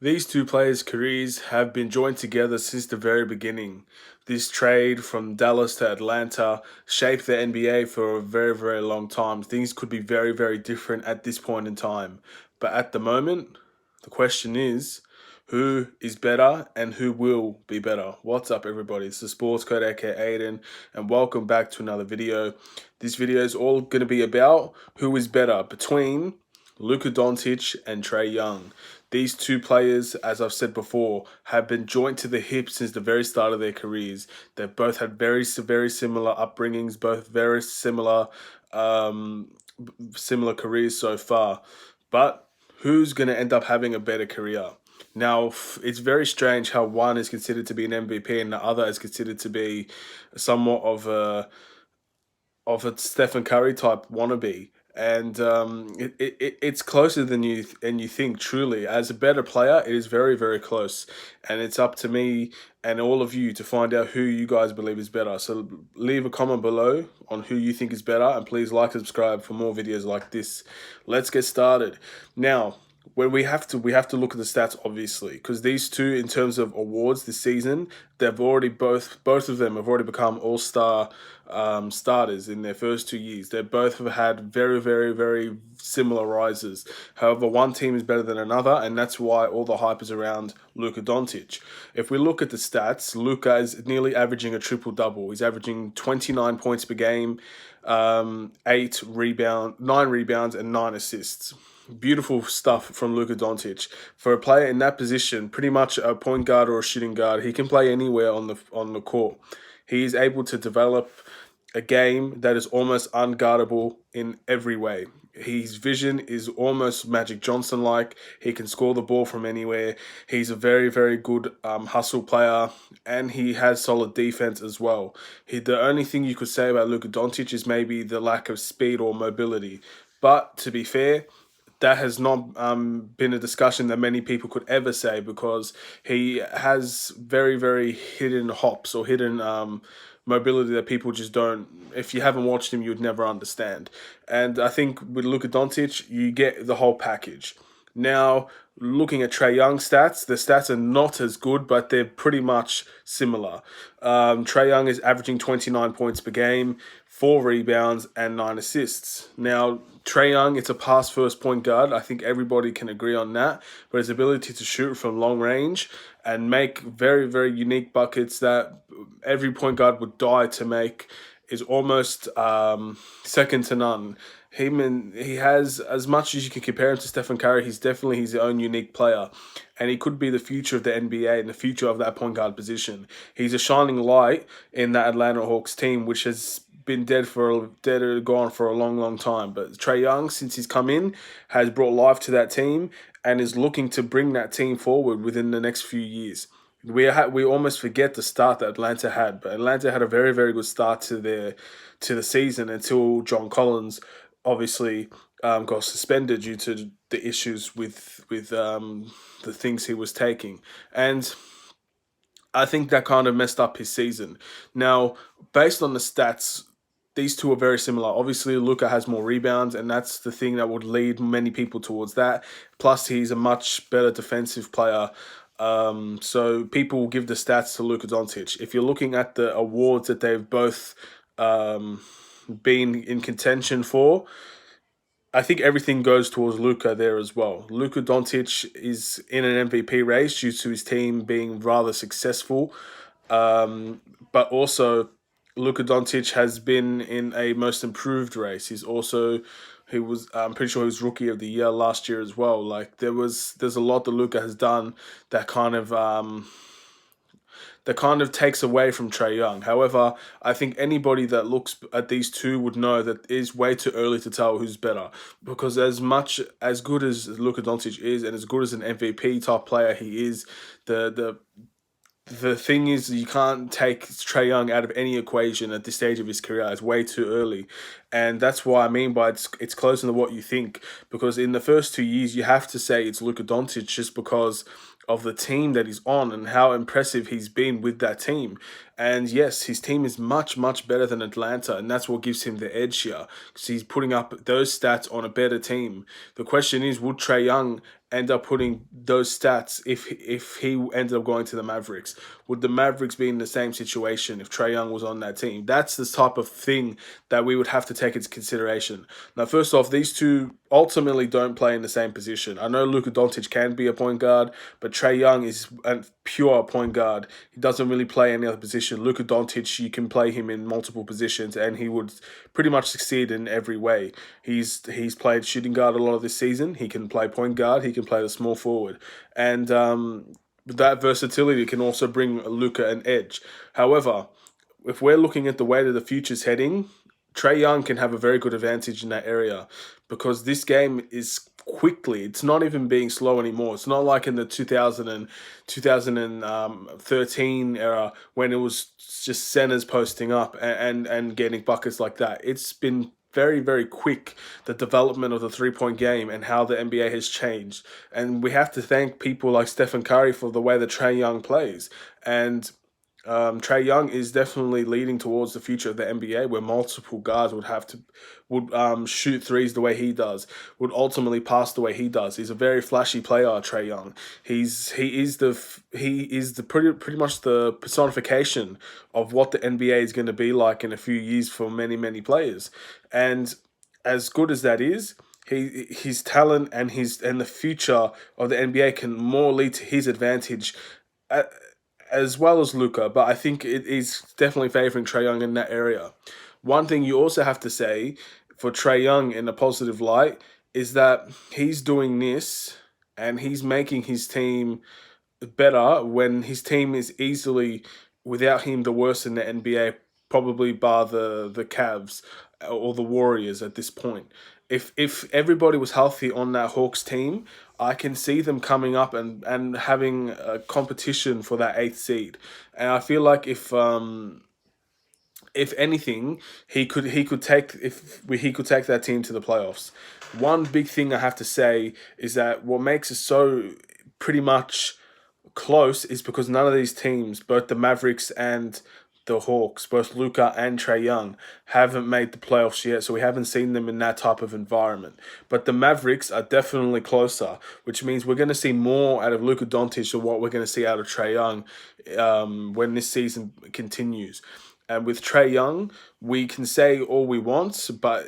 These two players' careers have been joined together since the very beginning. This trade from Dallas to Atlanta shaped the NBA for a very, very long time. Things could be very, very different at this point in time. But at the moment, the question is who is better and who will be better? What's up, everybody? It's the Sports Code, aka Aiden, and welcome back to another video. This video is all going to be about who is better between Luka Doncic and Trae Young. These two players, as I've said before, have been joined to the hip since the very start of their careers. They've both had very similar upbringings, both very um, similar careers so far. But who's going to end up having a better career? Now, it's very strange how one is considered to be an MVP and the other is considered to be somewhat of a Stephen Curry type wannabe. And it's closer than you think. Truly, as a better player, it is very, very close, and it's up to me and all of you to find out who you guys believe is better. So leave a comment below on who you think is better, and please like and subscribe for more videos like this. Let's get started now. When we have to look at the stats, obviously, because these two, in terms of awards this season, they've already both of them have already become all-star starters in their first 2 years. They both have had very, very, very similar rises. However, one team is better than another, and that's why all the hype is around Luka Doncic. If we look at the stats, Luka is nearly averaging a triple-double. He's averaging 29 points per game, 9 rebounds, and 9 assists. Beautiful stuff from Luka Doncic. For a player in that position, pretty much a point guard or a shooting guard, he can play anywhere on the court. He is able to develop a game that is almost unguardable in every way. His vision is almost Magic Johnson like. He can score the ball from anywhere. He's a very, very good hustle player, and he has solid defense as well. The only thing you could say about Luka Doncic is maybe the lack of speed or mobility. But to be fair, that has not been a discussion that many people could ever say, because he has very, very hidden hops or hidden mobility that people just don't. If you haven't watched him, you'd never understand. And I think with Luka Doncic, you get the whole package. Now, looking at Trae Young's stats, the stats are not as good, but they're pretty much similar. Trae Young is averaging 29 points per game, 4 rebounds, and 9 assists. Now, Trae Young, it's a pass-first point guard. I think everybody can agree on that. But his ability to shoot from long range and make very, very unique buckets that every point guard would die to make is almost second to none. He has, as much as you can compare him to Stephen Curry, he's definitely his own unique player, and he could be the future of the NBA and the future of that point guard position. He's a shining light in that Atlanta Hawks team, which has been dead or gone for a long, long time. But Trae Young, since he's come in, has brought life to that team and is looking to bring that team forward within the next few years. We almost forget the start that Atlanta had, but Atlanta had a very, very good start to the season until John Collins obviously got suspended due to the issues with the things he was taking, and I think that kind of messed up his season. Now, based on the stats, these two are very similar. Obviously, Luka has more rebounds, and that's the thing that would lead many people towards that. Plus, he's a much better defensive player. So people will give the stats to Luka Doncic. If you're looking at the awards that they've both been in contention for, I think everything goes towards Luka there as well. Luka Doncic is in an MVP race due to his team being rather successful, but also Luka Doncic has been in a most improved race. I'm pretty sure he was rookie of the year last year as well. Like there's a lot that Luka has done that kind of takes away from Trae Young. However, I think anybody that looks at these two would know that it is way too early to tell who's better. Because as good as Luka Doncic is, and as good as an MVP type player he is, the thing is, you can't take Trae Young out of any equation at this stage of his career. It's way too early, and that's why I mean by it's closer to what you think. Because in the first 2 years, you have to say it's Luka Doncic just because of the team that he's on and how impressive he's been with that team. And yes, his team is much, much better than Atlanta, and that's what gives him the edge here, because he's putting up those stats on a better team. The question is, would Trae Young end up putting those stats if he ended up going to the Mavericks? Would the Mavericks be in the same situation if Trae Young was on that team? That's the type of thing that we would have to take into consideration. Now, first off, these two ultimately don't play in the same position. I know Luka Doncic can be a point guard, but Trae Young is a pure point guard. He doesn't really play any other position. Luka Doncic, you can play him in multiple positions, and he would pretty much succeed in every way. He's played shooting guard a lot of this season. He can play point guard. He can play the small forward, and that versatility can also bring Luka an edge. However, if we're looking at the way that the future's heading, Trae Young can have a very good advantage in that area because this game is quickly. It's not even being slow anymore. It's not like in the 2013 era when it was just centers posting up and getting buckets like that. It's been very, very quick, the development of the three-point game and how the NBA has changed. And we have to thank people like Stephen Curry for the way that Trae Young plays. And Trae Young is definitely leading towards the future of the NBA, where multiple guards would shoot threes the way he does, would ultimately pass the way he does. He's a very flashy player, Trae Young. He is the pretty much the personification of what the NBA is going to be like in a few years for many players. And as good as that is, his talent and the future of the NBA can more lead to his advantage, as well as Luka, but I think it is definitely favouring Trae Young in that area. One thing you also have to say for Trae Young in a positive light is that he's doing this and he's making his team better when his team is easily, without him, the worst in the NBA, probably bar the Cavs or the Warriors at this point. If everybody was healthy on that Hawks team, I can see them coming up and having a competition for that eighth seed. And I feel like if anything, he could take that team to the playoffs. One big thing I have to say is that what makes it so pretty much close is because none of these teams, both the Mavericks and the Hawks, both Luka and Trae Young, haven't made the playoffs yet, so we haven't seen them in that type of environment. But the Mavericks are definitely closer, which means we're going to see more out of Luka Doncic than what we're going to see out of Trae Young when this season continues. And with Trae Young, we can say all we want, but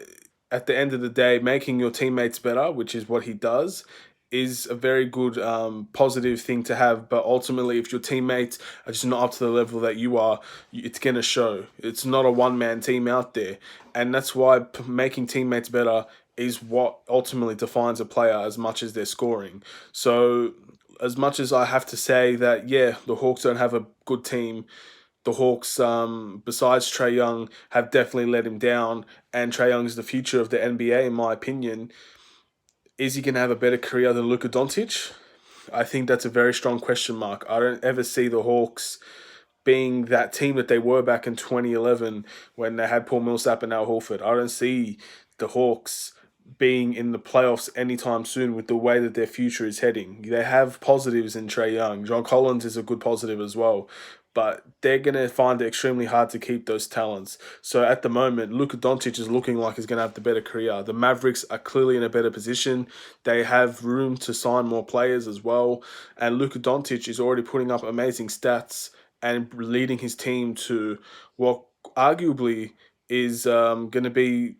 at the end of the day, making your teammates better, which is what he does, is a very good positive thing to have. But ultimately, if your teammates are just not up to the level that you are, it's going to show. It's not a one-man team out there. And that's why making teammates better is what ultimately defines a player as much as their scoring. So as much as I have to say that, yeah, the Hawks don't have a good team, the Hawks, besides Trae Young, have definitely let him down. And Trae Young is the future of the NBA, in my opinion. Is he going to have a better career than Luka Doncic? I think that's a very strong question mark. I don't ever see the Hawks being that team that they were back in 2011 when they had Paul Millsap and Al Horford. I don't see the Hawks being in the playoffs anytime soon with the way that their future is heading. They have positives in Trae Young. John Collins is a good positive as well. But they're going to find it extremely hard to keep those talents. So at the moment, Luka Doncic is looking like he's going to have the better career. The Mavericks are clearly in a better position. They have room to sign more players as well. And Luka Doncic is already putting up amazing stats and leading his team to what arguably is going to be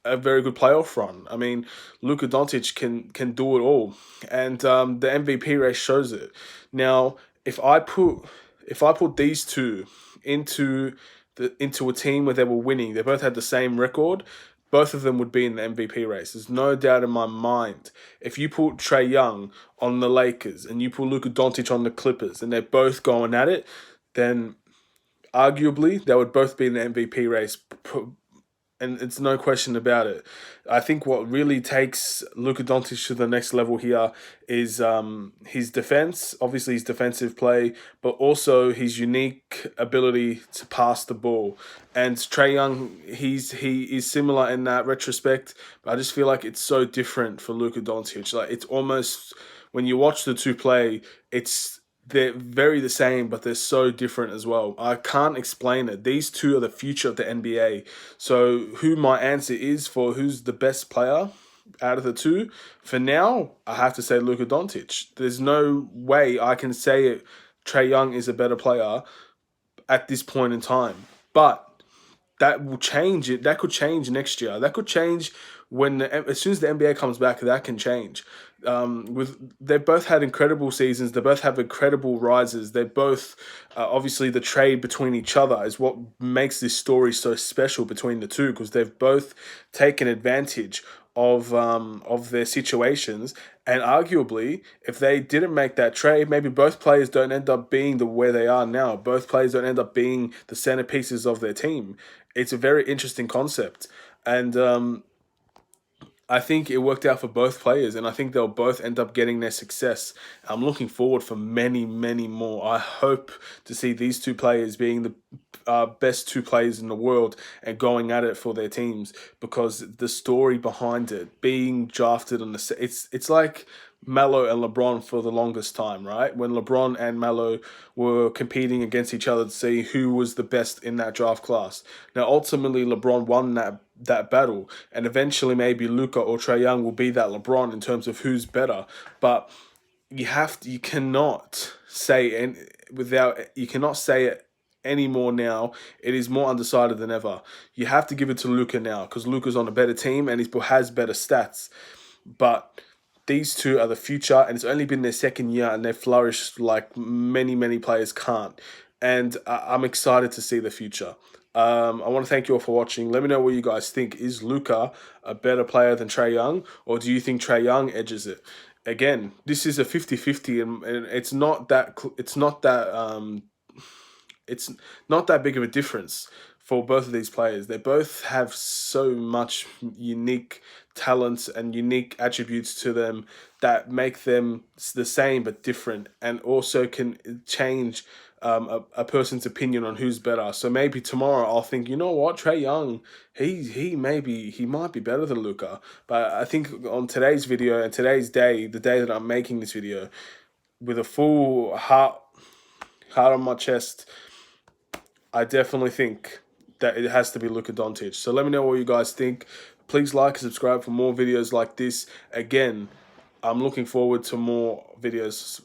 a very good playoff run. I mean, Luka Doncic can do it all, and the MVP race shows it. Now, if I put these two into a team where they were winning, they both had the same record. Both of them would be in the MVP race. There's no doubt in my mind. If you put Trae Young on the Lakers and you put Luka Doncic on the Clippers, and they're both going at it, then arguably they would both be in the MVP race, and it's no question about it. I think what really takes Luka Doncic to the next level here is his defense, obviously his defensive play, but also his unique ability to pass the ball. And Trae Young, he is similar in that retrospect, but I just feel like it's so different for Luka Doncic. Like, it's almost, when you watch the two play, they're very the same, but they're so different as well. I can't explain it. These two are the future of the NBA. So who my answer is for who's the best player, out of the two, for now, I have to say Luka Doncic. There's no way I can say it. Trae Young is a better player at this point in time, but that will change it. That could change next year. That could change as soon as the NBA comes back. That can change. They've both had incredible seasons. They both have incredible rises. They both obviously the trade between each other is what makes this story so special between the two, because they've both taken advantage of their situations. And arguably, if they didn't make that trade, maybe both players don't end up being where they are now. Both players don't end up being the centerpieces of their team. It's a very interesting concept, and I think it worked out for both players, and I think they'll both end up getting their success. I'm looking forward for many, many more. I hope to see these two players being the best two players in the world and going at it for their teams, because the story behind it, being drafted on it's like Melo and LeBron for the longest time, right? When LeBron and Melo were competing against each other to see who was the best in that draft class. Now, ultimately, LeBron won that battle, and eventually maybe Luka or Trae Young will be that LeBron in terms of who's better. But you cannot say you cannot say it anymore now. It is more undecided than ever. You have to give it to Luka now, because Luka's on a better team and he has better stats. But these two are the future, and it's only been their second year, and they've flourished like many, many players can't. And I'm excited to see the future. I want to thank you all for watching. Let me know what you guys think. Is Luka a better player than Trae Young, or do you think Trae Young edges it? Again, this is a 50-50, and it's not that big of a difference for both of these players. They both have so much unique talents and unique attributes to them that make them the same but different, and also can change a person's opinion on who's better. So maybe tomorrow I'll think, you know what, Trae Young, he might be better than Luka. But I think on today's video and today's day, the day that I'm making this video, with a full heart on my chest, I definitely think that it has to be Luka Doncic. So let me know what you guys think. Please like and subscribe for more videos like this. Again, I'm looking forward to more videos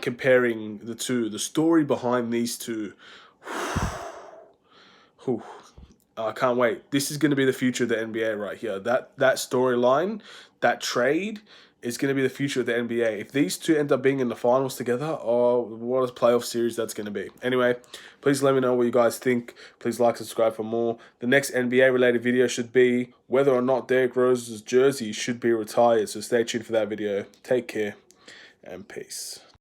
comparing the two. The story behind these two. Whew. I can't wait. This is going to be the future of the NBA right here. That storyline, that trade is going to be the future of the NBA. If these two end up being in the finals together, oh, what a playoff series that's going to be. Anyway, please let me know what you guys think. Please like, subscribe for more. The next NBA related video should be whether or not Derrick Rose's jersey should be retired. So stay tuned for that video. Take care and peace.